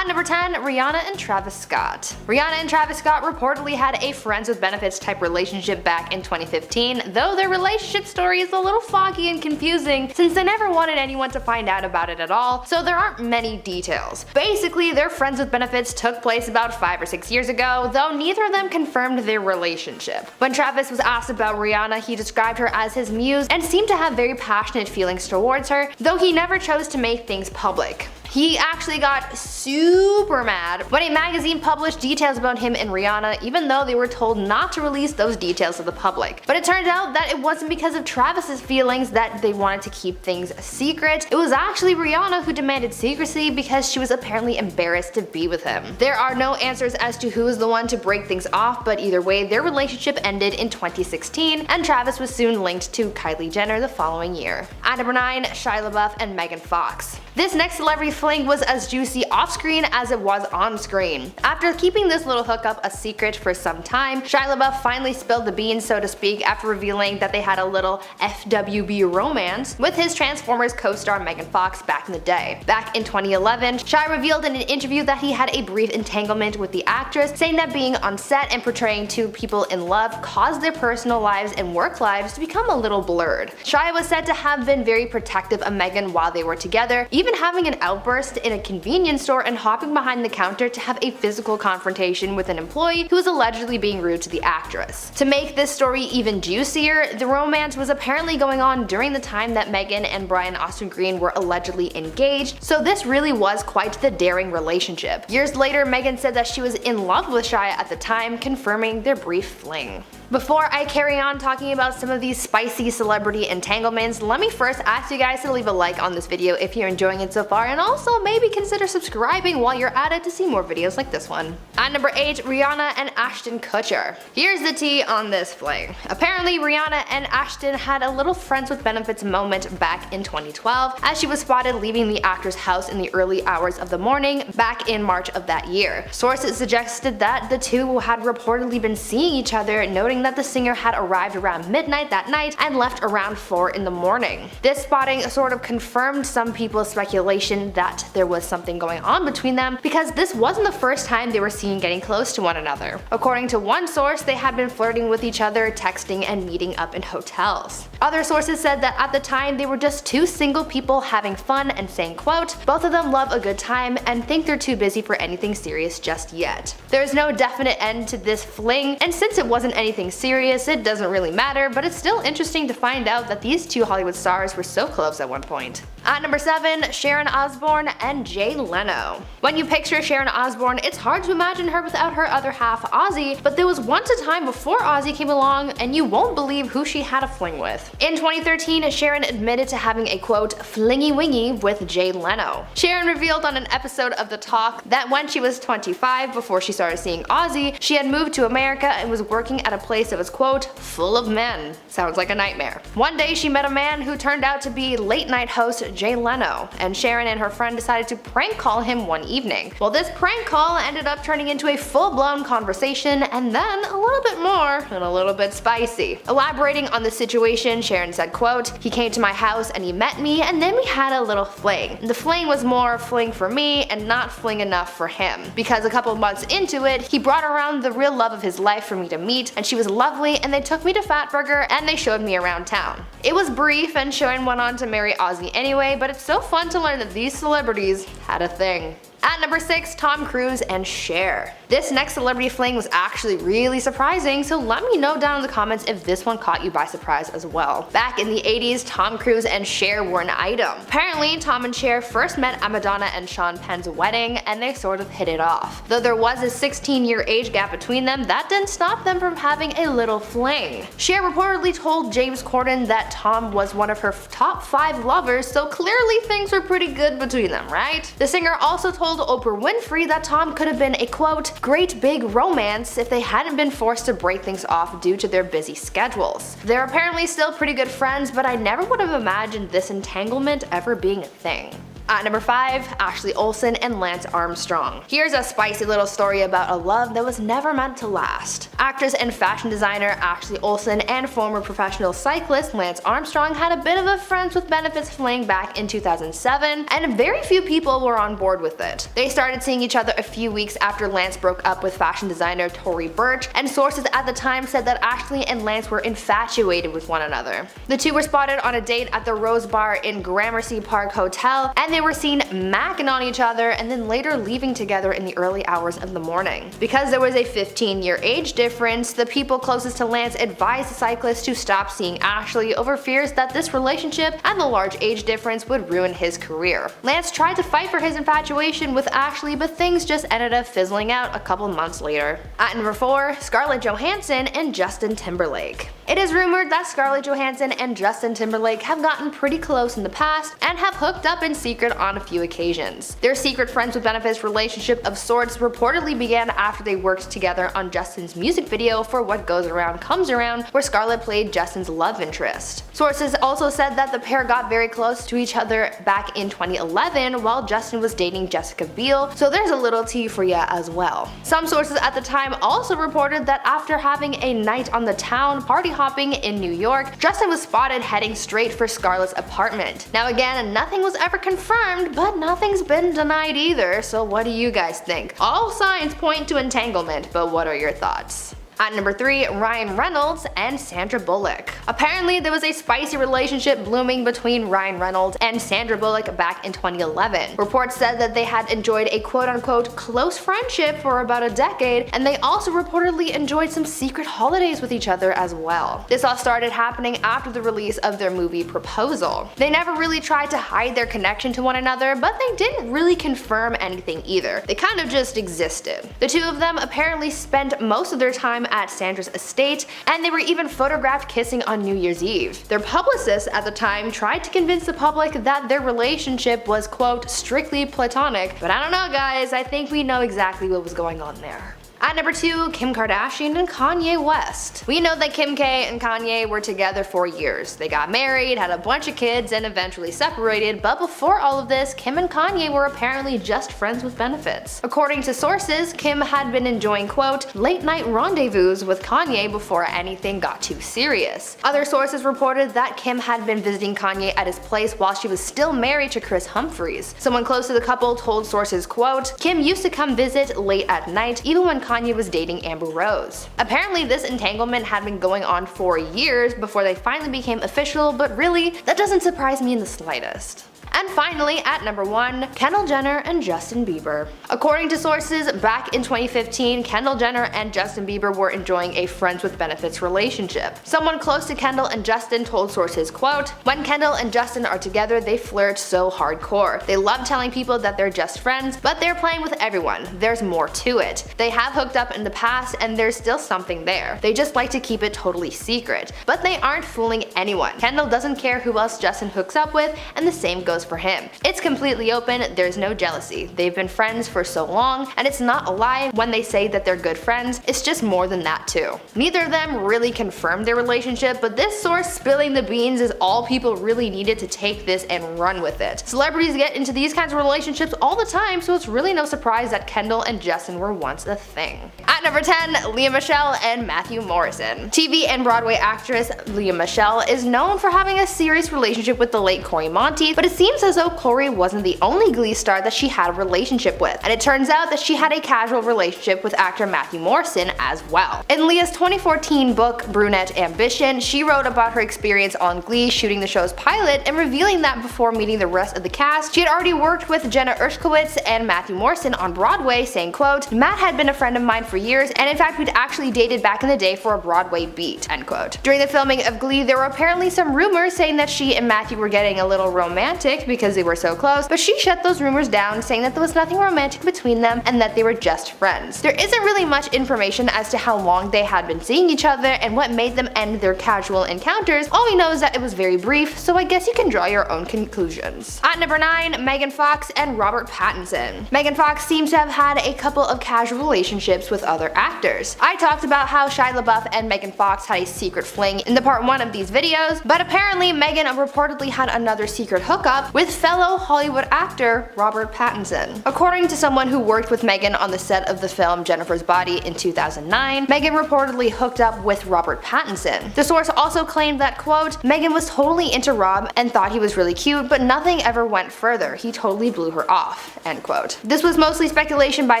At number 10, Rihanna and Travis Scott. Rihanna and Travis Scott reportedly had a friends with benefits type relationship back in 2015, though their relationship story is a little foggy and confusing since they never wanted anyone to find out about it at all, so there aren't many details. Basically, their friends with benefits took place about 5 or 6 years ago, though neither of them confirmed their relationship. When Travis was asked about Rihanna, he described her as his muse and seemed to have very passionate feelings towards her, though he never chose to make things public. He actually got super mad when a magazine published details about him and Rihanna, even though they were told not to release those details to the public. But it turned out that it wasn't because of Travis's feelings that they wanted to keep things a secret. It was actually Rihanna who demanded secrecy because she was apparently embarrassed to be with him. There are no answers as to who was the one to break things off, but either way, their relationship ended in 2016, and Travis was soon linked to Kylie Jenner the following year. At number 9, Shia LaBeouf and Megan Fox. This next celebrity fling was as juicy off-screen as it was on-screen. After keeping this little hookup a secret for some time, Shia LaBeouf finally spilled the beans, so to speak, after revealing that they had a little FWB romance with his Transformers co-star Megan Fox back in the day. Back in 2011, Shia revealed in an interview that he had a brief entanglement with the actress, saying that being on set and portraying two people in love caused their personal lives and work lives to become a little blurred. Shia was said to have been very protective of Megan while they were together, even having an outburst in a convenience store and hopping behind the counter to have a physical confrontation with an employee who was allegedly being rude to the actress. To make this story even juicier, the romance was apparently going on during the time that Megan and Brian Austin Green were allegedly engaged, so this really was quite the daring relationship. Years later, Megan said that she was in love with Shia at the time, confirming their brief fling. Before I carry on talking about some of these spicy celebrity entanglements, let me first ask you guys to leave a like on this video if you're enjoying it so far, and also maybe consider subscribing while you're at it to see more videos like this one. At number 8, Rihanna and Ashton Kutcher. Here's the tea on this fling. Apparently, Rihanna and Ashton had a little friends with benefits moment back in 2012, as she was spotted leaving the actor's house in the early hours of the morning back in March of that year. Sources suggested that the two had reportedly been seeing each other, noting that the singer had arrived around midnight that night and left around 4 in the morning. This spotting sort of confirmed some people's speculation that there was something going on between them, because this wasn't the first time they were seen getting close to one another. According to one source, they had been flirting with each other, texting, and meeting up in hotels. Other sources said that at the time they were just two single people having fun and saying, quote, both of them love a good time and think they're too busy for anything serious just yet. There's no definite end to this fling, and since it wasn't anything serious, it doesn't really matter, but it's still interesting to find out that these two Hollywood stars were so close at one point. At number 7, Sharon Osbourne and Jay Leno. When you picture Sharon Osbourne, it's hard to imagine her without her other half, Ozzy, but there was once a time before Ozzy came along, and you won't believe who she had a fling with. In 2013, Sharon admitted to having a quote, flingy wingy with Jay Leno. Sharon revealed on an episode of The Talk that when she was 25, before she started seeing Ozzy, she had moved to America and was working at a place that was quote, full of men. Sounds like a nightmare. One day she met a man who turned out to be late night host Jay Leno, and Sharon and her friend decided to prank call him one evening. Well, this prank call ended up turning into a full-blown conversation, and then a little bit more and a little bit spicy. Elaborating on the situation, Sharon said, quote, he came to my house and he met me, and then we had a little fling. The fling was more fling for me and not fling enough for him, because a couple months into it, he brought around the real love of his life for me to meet, and she was lovely, and they took me to Fatburger and they showed me around town. It was brief, and Sharon went on to marry Ozzy anyway, but it's so fun to learn that these celebrities had a thing. At number 6, Tom Cruise and Cher. This next celebrity fling was actually really surprising, so let me know down in the comments if this one caught you by surprise as well. Back in the 80s, Tom Cruise and Cher were an item. Apparently, Tom and Cher first met at Madonna and Sean Penn's wedding, and they sort of hit it off. Though there was a 16-year age gap between them, that didn't stop them from having a little fling. Cher reportedly told James Corden that Tom was one of her top 5 lovers, so clearly things were pretty good between them, right? The singer also told Oprah Winfrey that Tom could have been a quote, great big romance if they hadn't been forced to break things off due to their busy schedules. They're apparently still pretty good friends, but I never would have imagined this entanglement ever being a thing. At number 5, Ashley Olsen and Lance Armstrong. Here's a spicy little story about a love that was never meant to last. Actress and fashion designer Ashley Olsen and former professional cyclist Lance Armstrong had a bit of a friends with benefits fling back in 2007, and very few people were on board with it. They started seeing each other a few weeks after Lance broke up with fashion designer Tory Burch, and sources at the time said that Ashley and Lance were infatuated with one another. The two were spotted on a date at the Rose Bar in Gramercy Park Hotel, and they were seen macking on each other and then later leaving together in the early hours of the morning. Because there was a 15-year age difference, the people closest to Lance advised the cyclist to stop seeing Ashley over fears that this relationship and the large age difference would ruin his career. Lance tried to fight for his infatuation with Ashley, but things just ended up fizzling out a couple months later. At number 4, Scarlett Johansson and Justin Timberlake. It is rumored that Scarlett Johansson and Justin Timberlake have gotten pretty close in the past and have hooked up in secret on a few occasions. Their secret friends with benefits relationship of sorts reportedly began after they worked together on Justin's music video for What Goes Around Comes Around, where Scarlett played Justin's love interest. Sources also said that the pair got very close to each other back in 2011 while Justin was dating Jessica Biel, so there's a little tea for ya as well. Some sources at the time also reported that after having a night on the town party hopping in New York, Justin was spotted heading straight for Scarlett's apartment. Now again, nothing was ever confirmed, but nothing's been denied either, so what do you guys think? All signs point to entanglement, but what are your thoughts? At number 3, Ryan Reynolds and Sandra Bullock. Apparently there was a spicy relationship blooming between Ryan Reynolds and Sandra Bullock back in 2011. Reports said that they had enjoyed a quote-unquote close friendship for about a decade, and they also reportedly enjoyed some secret holidays with each other as well. This all started happening after the release of their movie Proposal. They never really tried to hide their connection to one another, but they didn't really confirm anything either. They kind of just existed. The two of them apparently spent most of their time at Sandra's estate, and they were even photographed kissing on New Year's Eve. Their publicists at the time tried to convince the public that their relationship was quote strictly platonic, but I don't know guys, I think we know exactly what was going on there. At number 2, Kim Kardashian and Kanye West. We know that Kim K and Kanye were together for years. They got married, had a bunch of kids, and eventually separated, but before all of this, Kim and Kanye were apparently just friends with benefits. According to sources, Kim had been enjoying quote late night rendezvous with Kanye before anything got too serious. Other sources reported that Kim had been visiting Kanye at his place while she was still married to Chris Humphries. Someone close to the couple told sources quote, Kim used to come visit late at night even when Kanye was dating Amber Rose. Apparently this entanglement had been going on for years before they finally became official, but really, that doesn't surprise me in the slightest. And finally, at number 1, Kendall Jenner and Justin Bieber. According to sources, back in 2015, Kendall Jenner and Justin Bieber were enjoying a friends with benefits relationship. Someone close to Kendall and Justin told sources, quote, when Kendall and Justin are together, they flirt so hardcore. They love telling people that they're just friends, but they're playing with everyone. There's more to it. They have hooked up in the past and there's still something there. They just like to keep it totally secret. But they aren't fooling anyone. Kendall doesn't care who else Justin hooks up with, and the same goes for him. It's completely open, there's no jealousy. They've been friends for so long, and it's not a lie when they say that they're good friends, it's just more than that too. Neither of them really confirmed their relationship, but this source spilling the beans is all people really needed to take this and run with it. Celebrities get into these kinds of relationships all the time, so it's really no surprise that Kendall and Justin were once a thing. At number 10, Lea Michele and Matthew Morrison. TV and Broadway actress Lea Michele is known for having a serious relationship with the late Cory Monteith, but it seems as though Cory wasn't the only Glee star that she had a relationship with, and it turns out that she had a casual relationship with actor Matthew Morrison as well. In Lea's 2014 book Brunette Ambition, she wrote about her experience on Glee shooting the show's pilot and revealing that before meeting the rest of the cast, she had already worked with Jenna Ushkowitz and Matthew Morrison on Broadway, saying quote, Matt had been a friend of mine for years, and in fact we'd actually dated back in the day for a Broadway beat, end quote. During the filming of Glee, there were apparently some rumors saying that she and Matthew were getting a little romantic because they were so close, but she shut those rumors down, saying that there was nothing romantic between them and that they were just friends. There isn't really much information as to how long they had been seeing each other and what made them end their casual encounters. All we know is that it was very brief, so I guess you can draw your own conclusions. At number 9, Megan Fox and Robert Pattinson. Megan Fox seems to have had a couple of casual relationships with other actors. I talked about how Shia LaBeouf and Megan Fox had a secret fling in the part 1 of these videos, but apparently Megan reportedly had another secret hookup up with fellow Hollywood actor Robert Pattinson. According to someone who worked with Megan on the set of the film Jennifer's Body in 2009, Megan reportedly hooked up with Robert Pattinson. The source also claimed that, quote, Megan was totally into Rob and thought he was really cute, but nothing ever went further. He totally blew her off, end quote. This was mostly speculation by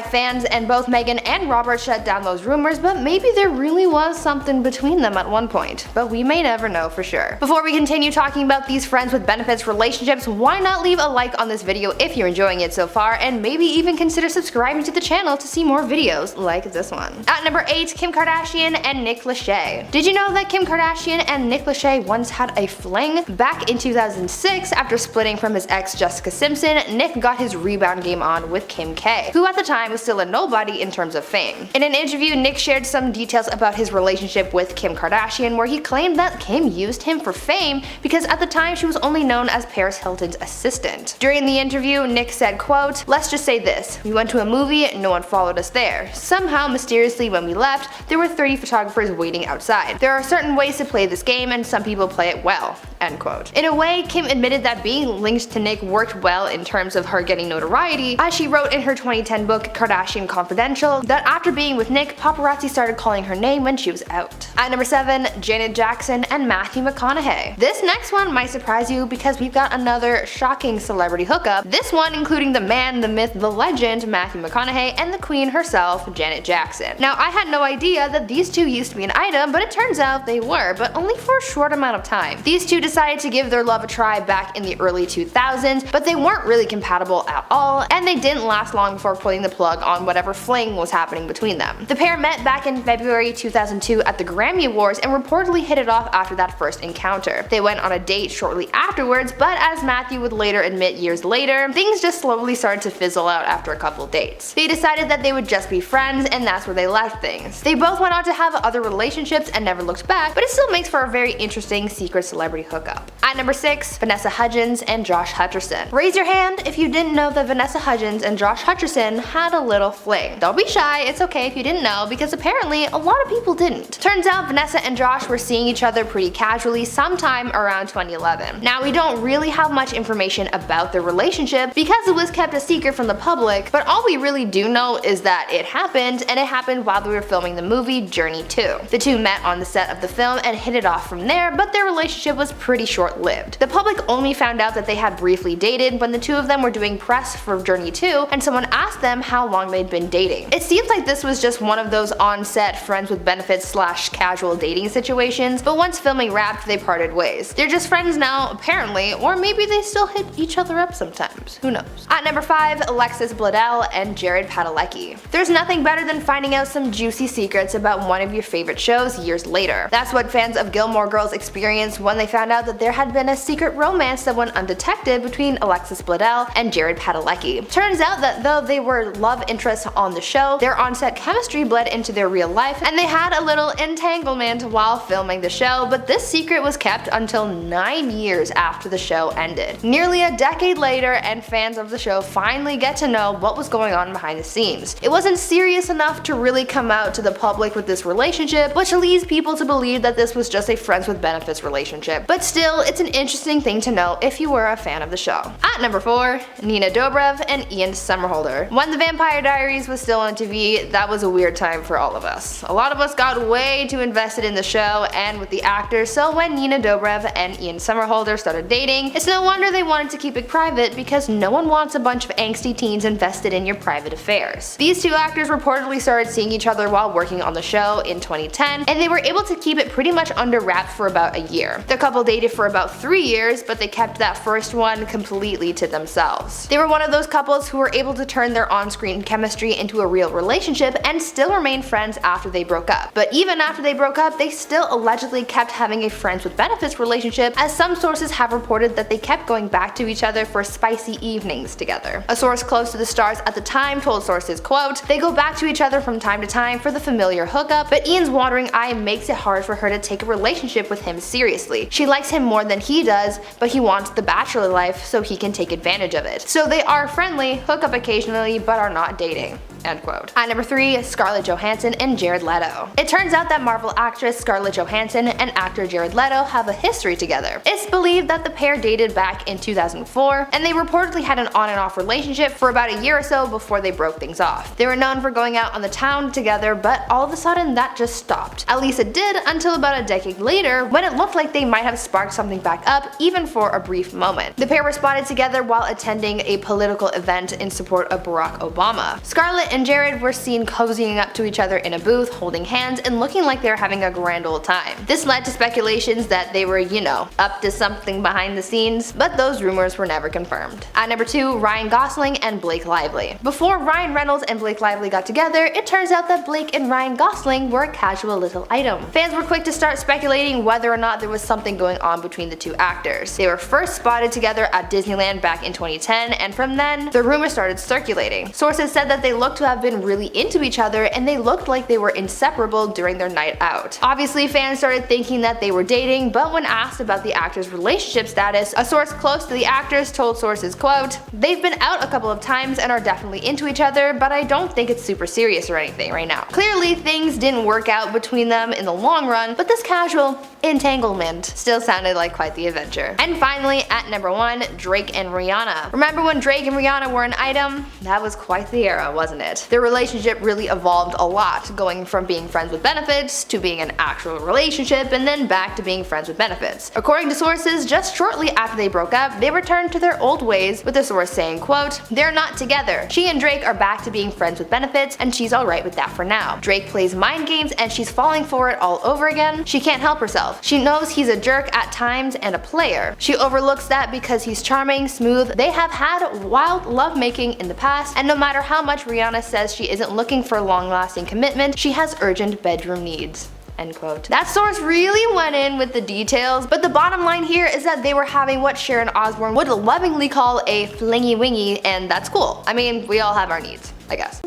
fans, and both Megan and Robert shut down those rumors, but maybe there really was something between them at one point. But we may never know for sure. Before we continue talking about these friends with benefits relationships, why not leave a like on this video if you're enjoying it so far, and maybe even consider subscribing to the channel to see more videos like this one. At number 8, Kim Kardashian and Nick Lachey. Did you know that Kim Kardashian and Nick Lachey once had a fling? Back in 2006, after splitting from his ex Jessica Simpson, Nick got his rebound game on with Kim K, who at the time was still a nobody in terms of fame. In an interview, Nick shared some details about his relationship with Kim Kardashian, where he claimed that Kim used him for fame because at the time she was only known as Paris Hilton's assistant. During the interview, Nick said, quote, let's just say this, we went to a movie, no one followed us there. Somehow, mysteriously when we left, there were 30 photographers waiting outside. There are certain ways to play this game and some people play it well, end quote. In a way, Kim admitted that being linked to Nick worked well in terms of her getting notoriety, as she wrote in her 2010 book Kardashian Confidential that after being with Nick, paparazzi started calling her name when she was out. At number 7, Janet Jackson and Matthew McConaughey. This next one might surprise you because we've got another shocking celebrity hookup, this one including the man, the myth, the legend, Matthew McConaughey, and the queen herself, Janet Jackson. Now, I had no idea that these two used to be an item, but it turns out they were, but only for a short amount of time. These two decided to give their love a try back in the early 2000s, but they weren't really compatible at all, and they didn't last long before pulling the plug on whatever fling was happening between them. The pair met back in February 2002 at the Grammy Awards and reportedly hit it off after that first encounter. They went on a date shortly afterwards, but as Matthew would later admit years later, things just slowly started to fizzle out after a couple dates. They decided that they would just be friends, and that's where they left things. They both went on to have other relationships and never looked back, but it still makes for a very interesting secret celebrity hookup. At number 6, Vanessa Hudgens and Josh Hutcherson. Raise your hand if you didn't know that Vanessa Hudgens and Josh Hutcherson had a little fling. Don't be shy, it's okay if you didn't know, because apparently a lot of people didn't. Turns out Vanessa and Josh were seeing each other pretty casually sometime around 2011. Now, we don't really have much information about their relationship because it was kept a secret from the public, but all we really do know is that it happened, and it happened while they were filming the movie Journey 2. The two met on the set of the film and hit it off from there, but their relationship was pretty short-lived. The public only found out that they had briefly dated when the two of them were doing press for Journey 2 and someone asked them how long they'd been dating. It seems like this was just one of those on-set friends with benefits / casual dating situations, but once filming wrapped, they parted ways. They're just friends now, apparently, or maybe they still hit each other up sometimes. Who knows? At number 5, Alexis Bledel and Jared Padalecki. There's nothing better than finding out some juicy secrets about one of your favorite shows years later. That's what fans of Gilmore Girls experienced when they found out that there had been a secret romance that went undetected between Alexis Bledel and Jared Padalecki. Turns out that though they were love interests on the show, their on-set chemistry bled into their real life, and they had a little entanglement while filming the show, but this secret was kept until 9 years after the show ended. Nearly a decade later, and fans of the show finally get to know what was going on behind the scenes. It wasn't serious enough to really come out to the public with this relationship, which leads people to believe that this was just a friends with benefits relationship. But still, it's an interesting thing to know if you were a fan of the show. At number 4, Nina Dobrev and Ian Somerhalder. When The Vampire Diaries was still on TV, that was a weird time for all of us. A lot of us got way too invested in the show and with the actors, so when Nina Dobrev and Ian Somerhalder started dating, it's no wonder they wanted to keep it private because no one wants a bunch of angsty teens invested in your private affairs. These two actors reportedly started seeing each other while working on the show in 2010, and they were able to keep it pretty much under wraps for about a year. The couple dated for about 3 years, but they kept that first one completely to themselves. They were one of those couples who were able to turn their on-screen chemistry into a real relationship and still remain friends after they broke up. But even after they broke up, they still allegedly kept having a friends with benefits relationship, as some sources have reported that they kept going back to each other for spicy evenings together. A source close to the stars at the time told sources, quote, they go back to each other from time to time for the familiar hookup, but Ian's wandering eye makes it hard for her to take a relationship with him seriously. She likes him more than he does, but he wants the bachelor life so he can take advantage of it. So they are friendly, hook up occasionally, but are not dating. End quote. At number 3, Scarlett Johansson and Jared Leto. It turns out that Marvel actress Scarlett Johansson and actor Jared Leto have a history together. It's believed that the pair dated back in 2004, and they reportedly had an on and off relationship for about a year or so before they broke things off. They were known for going out on the town together, but all of a sudden that just stopped. At least it did until about a decade later, when it looked like they might have sparked something back up, even for a brief moment. The pair were spotted together while attending a political event in support of Barack Obama. Scarlett and Jared were seen cozying up to each other in a booth, holding hands and looking like they were having a grand old time. This led to speculations that they were, you know, up to something behind the scenes, but those rumors were never confirmed. At number 2, Ryan Gosling and Blake Lively. Before Ryan Reynolds and Blake Lively got together, it turns out that Blake and Ryan Gosling were a casual little item. Fans were quick to start speculating whether or not there was something going on between the two actors. They were first spotted together at Disneyland back in 2010, and from then, the rumors started circulating. Sources said that they looked to have been really into each other, and they looked like they were inseparable during their night out. Obviously, fans started thinking that they were dating, but when asked about the actors' relationship status, a source close to the actors told sources, quote, "They've been out a couple of times and are definitely into each other, but I don't think it's super serious or anything right now." Clearly, things didn't work out between them in the long run, but this casual entanglement still sounded like quite the adventure. And finally, at number 1, Drake and Rihanna. Remember when Drake and Rihanna were an item? That was quite the era, wasn't it? Their relationship really evolved a lot, going from being friends with benefits to being an actual relationship, and then back to being friends with benefits. According to sources, just shortly after they broke up, they returned to their old ways, with the source saying, quote, "They're not together. She and Drake are back to being friends with benefits, and she's alright with that for now. Drake plays mind games and she's falling for it all over again. She can't help herself. She knows he's a jerk at times and a player. She overlooks that because he's charming, smooth. They have had wild lovemaking in the past, and no matter how much Rihanna says she isn't looking for long-lasting commitment, she has urgent bedroom needs." End quote. That source really went in with the details, but the bottom line here is that they were having what Sharon Osbourne would lovingly call a flingy wingy, and that's cool. I mean, we all have our needs, I guess.